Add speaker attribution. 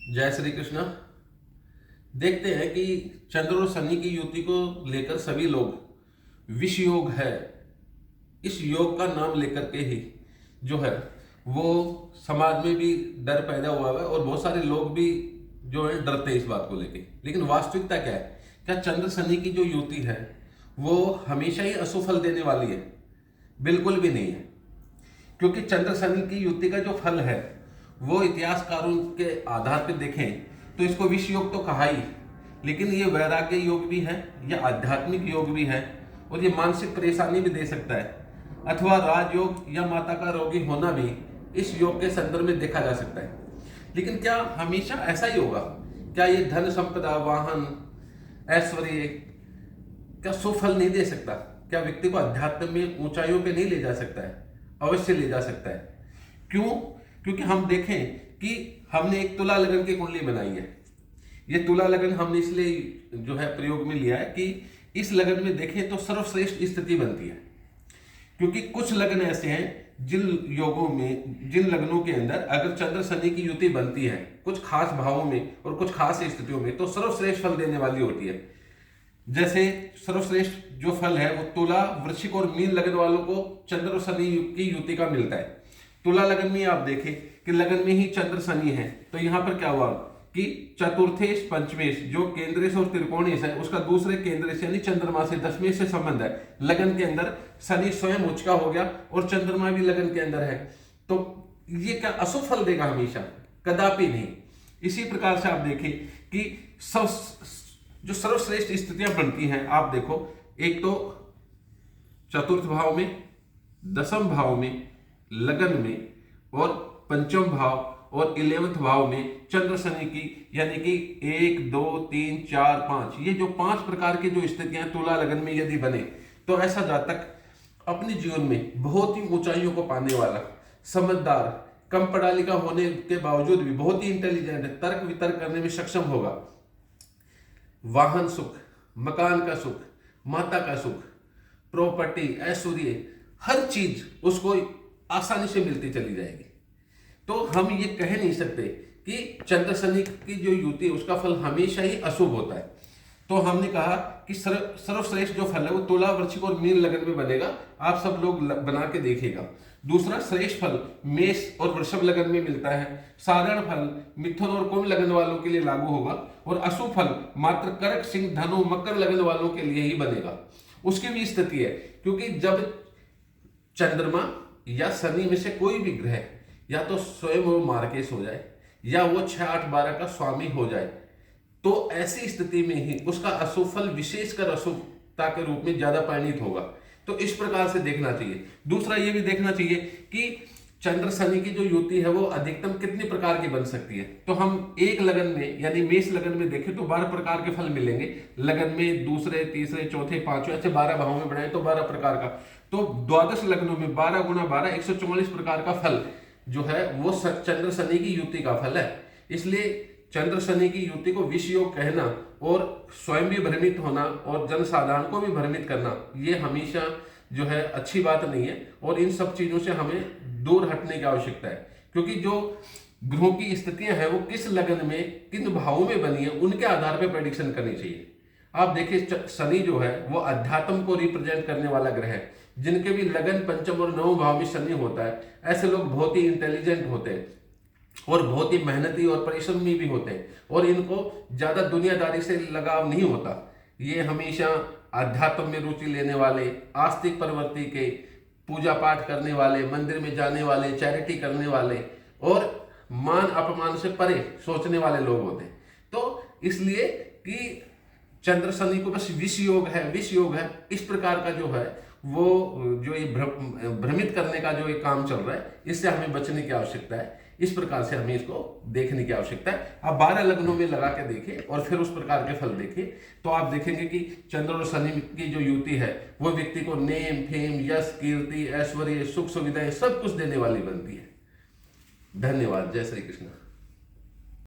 Speaker 1: जय श्री कृष्ण। देखते हैं कि चंद्र और शनि की युति को लेकर सभी लोग विष योग है, इस योग का नाम लेकर के ही जो है वो समाज में भी डर पैदा हुआ है और बहुत सारे लोग भी जो है डरते हैं इस बात को लेके। लेकिन वास्तविकता क्या है? क्या चंद्र शनि की जो युति है वो हमेशा ही अशुभ फल देने वाली है? बिल्कुल भी नहीं है। क्योंकि चंद्र शनि की युति का जो फल है वो इतिहासकारों के आधार पर देखें तो इसको विष योग तो कहा ही, लेकिन ये वैराग्य योग भी है, ये आध्यात्मिक योग भी है और ये मानसिक परेशानी भी दे सकता है, अथवा राजयोग या माता का रोगी होना भी इस योग के संदर्भ में देखा जा सकता है। लेकिन क्या हमेशा ऐसा ही होगा? क्या ये धन संपदा, वाहन, ऐश्वर्य क्या सुफल नहीं दे सकता? क्या व्यक्ति को अध्यात्म में ऊंचाइयों पे नहीं ले जा सकता है? अवश्य ले जा सकता है। क्यों? क्योंकि हम देखें कि हमने एक तुला लगन की कुंडली बनाई है। ये तुला लगन हमने इसलिए जो है प्रयोग में लिया है कि इस लगन में देखें तो सर्वश्रेष्ठ स्थिति बनती है। क्योंकि कुछ लगन ऐसे हैं जिन योगों में, जिन लगनों के अंदर अगर चंद्र शनि की युति बनती है कुछ खास भावों में और कुछ खास स्थितियों में तो सर्वश्रेष्ठ फल देने वाली होती है। जैसे सर्वश्रेष्ठ जो फल है वो तुला, वृश्चिक और मीन लगन वालों को चंद्र और शनि की युति का मिलता है। तुला लगन में आप देखें कि लगन में ही चंद्र शनि है तो यहां पर क्या हुआ कि चतुर्थेश पंचमेश जो केंद्रेश और त्रिकोणेश है उसका दूसरे केंद्रेश यानी चंद्रमा से दशमेश से संबंध है। लगन के अंदर शनि स्वयं उच्च का हो गया और चंद्रमा भी लगन के अंदर है, तो ये क्या अशुभ फल देगा? हमेशा कदापि नहीं। इसी प्रकार से आप देखें कि जो सर्वश्रेष्ठ स्थितियां बनती हैं, आप देखो एक तो चतुर्थ भाव में, दसम भाव में, लगन में और पंचम भाव और 11वें भाव में चंद्र शनि की, यानी कि 1 2 3 4 5, ये जो 5 प्रकार की जो स्थितियां तुला लगन में यदि बने तो ऐसा जातक अपने जीवन में बहुत ही ऊंचाइयों को पाने वाला, समझदार, कम पढ़ा लिखा होने के बावजूद भी बहुत ही इंटेलिजेंट, तर्क वितर्क करने में सक्षम होगा। वाहन सुख, मकान का सुख, माता का सुख, प्रॉपर्टी, ऐश्वर्य, हर चीज उसको आसानी से मिलती चली जाएगी। तो हम ये कह नहीं सकते कि चंद्र शनि की जो युति है उसका फल हमेशा ही अशुभ होता है। तो हमने कहा कि सर्वश्रेष्ठ जो फल है वो तुला, वृश्चिक और मीन लगन में बनेगा। आप सब लोग बना के देखिएगा। दूसरा श्रेष्ठ फल मेष और वृषभ लगन में मिलता है। साधारण फल मिथुन और कुंभ लगन वालों के लिए लागू होगा और अशुभ फल मात्र कर्क, सिंह, धनु, मकर लगन वालों के लिए ही बनेगा। उसकी भी स्थिति है, क्योंकि जब चंद्रमा या शनि में से कोई भी ग्रह या तो स्वयं वो मार्केश हो जाए या वो 6 8 12 का स्वामी हो जाए तो ऐसी स्थिति में ही उसका अशुभ फल विशेषकर अशुभता के रूप में ज्यादा परिणित होगा। तो इस प्रकार से देखना चाहिए। दूसरा ये भी देखना चाहिए कि चंद्र शनि की जो युति है वो अधिकतम कितनी प्रकार की बन सकती है। तो हम एक लगन में यानी मेष लगन में देखें तो 12 प्रकार के फल मिलेंगे। लगन में दूसरे, तीसरे, चौथे, पांचवें ऐसे 12 भावों में बनाए तो 12 प्रकार का, तो द्वादश लग्नों में 12 गुणा 12 144 प्रकार का फल जो है वो चंद्र शनि की युति का फल है। इसलिए चंद्र शनि की युति को विष योग कहना और स्वयं भी भ्रमित होना और जनसाधारण को भी भ्रमित करना ये हमेशा जो है अच्छी बात नहीं है। और इन सब चीजों से हमें दूर हटने की आवश्यकता है, क्योंकि जो ग्रहों की स्थितियां हैं वो किस लगन में, किन भावों में बनी है, उनके आधार पर प्रेडिक्शन करनी चाहिए। आप देखिए शनि जो है वो अध्यात्म को रिप्रेजेंट करने वाला ग्रह है। जिनके भी लगन, पंचम और नवम भाव में शनि होता है ऐसे लोग बहुत ही इंटेलिजेंट होते हैं और बहुत ही मेहनती और परिश्रमी भी होते हैं और इनको ज्यादा दुनियादारी से लगाव नहीं होता। ये हमेशा अध्यात्म में रुचि लेने वाले, आस्तिक प्रवृत्ति के, पूजा पाठ करने वाले, मंदिर में जाने वाले, चैरिटी करने वाले और मान अपमान से परे सोचने वाले लोग होते हैं। तो इसलिए कि चंद्र शनि को बस विष योग है, विष योग है, इस प्रकार का जो है वो जो ये भ्रमित करने का जो ये काम चल रहा है इससे हमें बचने की आवश्यकता है। इस प्रकार से हमें इसको देखने की आवश्यकता है। आप 12 लग्नों में लगा के देखें और फिर उस प्रकार के फल देखें तो आप देखेंगे कि चंद्र और शनि की जो युति है वो व्यक्ति को नेम, फेम, यश, कीर्ति, ऐश्वर्य, सुख सुविधाएं सब कुछ देने वाली बनती है। धन्यवाद। जय श्री कृष्ण।